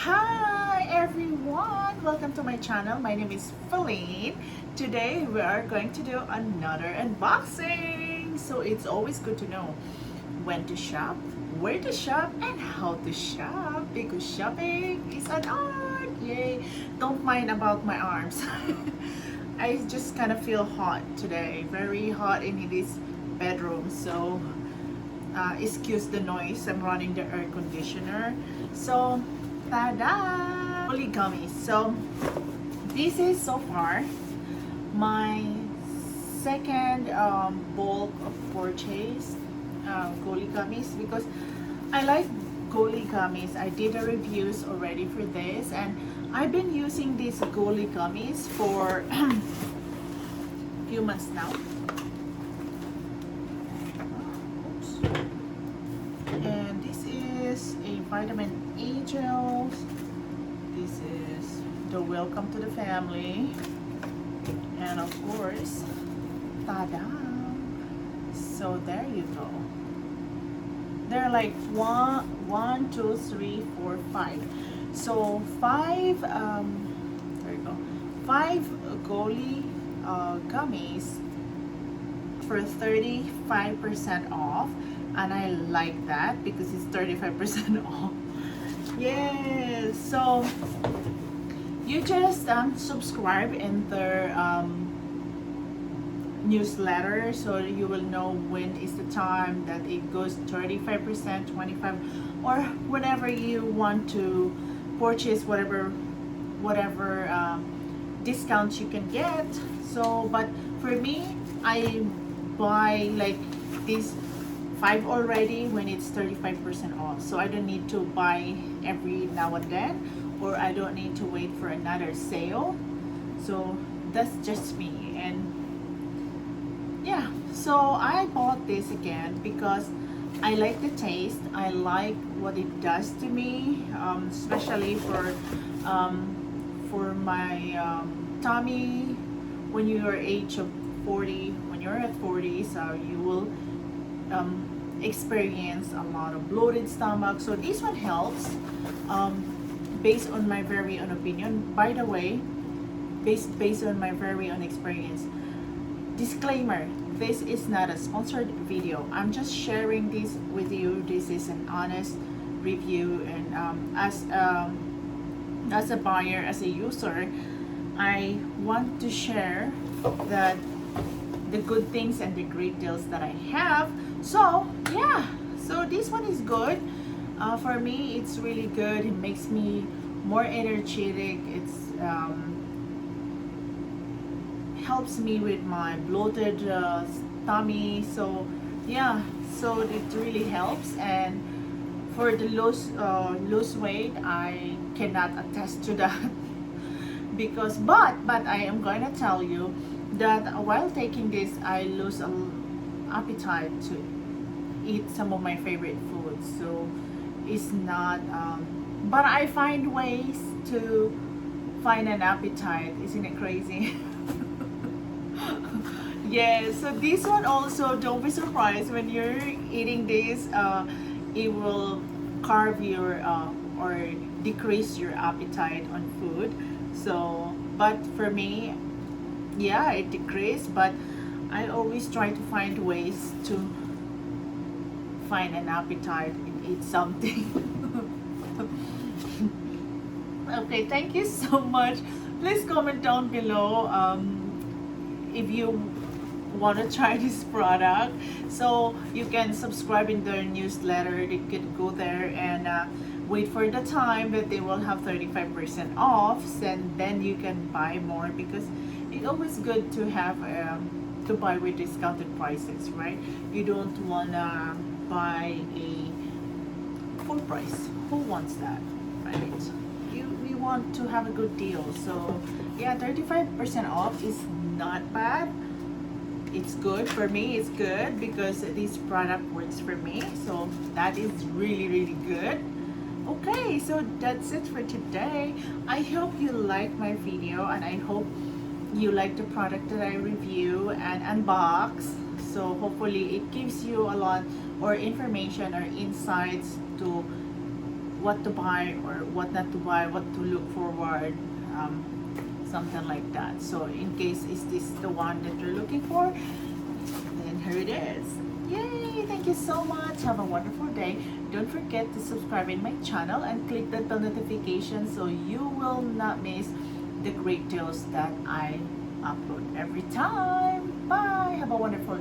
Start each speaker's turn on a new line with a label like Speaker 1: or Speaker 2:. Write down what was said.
Speaker 1: Hi everyone! Welcome to my channel. My name is Philine. Today we are going to do another unboxing. So it's always good to know when to shop, where to shop, and how to shop because shopping is an art. Yay! Don't mind about my arms. I just kind of feel hot today. Very hot in this bedroom. So excuse the noise. I'm running the air conditioner. So tada! GOLI Gummies. So this is so far my second bulk of purchase GOLI Gummies because I like GOLI Gummies. I did a reviews already for this, and I've been using these GOLI Gummies for a few months now. And this is a vitamin A gel. This is the welcome to the family, and of course, tada! So there you go. They're like one, two, three, four, five. So five. There you go. 5 GOLI gummies for 35% off, and I like that because it's 35% off. Yes, so you just subscribe in their newsletter, so you will know when is the time that it goes 35%, 25, or whenever you want to purchase whatever discounts you can get. So but for me, I buy like this 5 already when it's 35% off, so I don't need to buy every now and then, or I don't need to wait for another sale. So that's just me. And yeah, so I bought this again because I like the taste. I like what it does to me, especially for my tummy. When you are age of 40, when you're at 40, so you will experience a lot of bloated stomach. So this one helps, based on my very own opinion. By the way, based on my very own experience. Disclaimer: this is not a sponsored video. I'm just sharing this with you. This is an honest review, and as a buyer, as a user, I want to share that the good things and the great deals that I have. So yeah, so this one is good. For me, it's really good. It makes me more energetic. It's helps me with my bloated tummy. So yeah, so it really helps. And for the lose weight, I cannot attest to that because but I am going to tell you that while taking this, I lose an appetite to eat some of my favorite foods. So it's not but I find ways to find an appetite. Isn't it crazy? Yes, so this one also, don't be surprised when you're eating this, it will carve your or decrease your appetite on food. So but for me, yeah, it decreased, but I always try to find ways to find an appetite and eat something. Okay, thank you so much. Please comment down below if you want to try this product, so you can subscribe in their newsletter. You can go there and wait for the time that they will have 35% off, and then you can buy more because it's always good to have to buy with discounted prices, right? You don't wanna buy a full price. Who wants that, right? We want to have a good deal. So yeah, 35% off is not bad. It's good for me. It's good because this product works for me. So that is really good. Okay, so that's it for today. I hope you like my video, and I hope you like the product that I review and unbox. So hopefully it gives you a lot or information or insights to what to buy or what not to buy, what to look forward, something like that. So in case is this the one that you're looking for, then here it is. Yay! Thank you so much. Have a wonderful day. Don't forget to subscribe in my channel and click the bell notification so you will not miss the great deals that I upload every time. Bye! Have a wonderful day.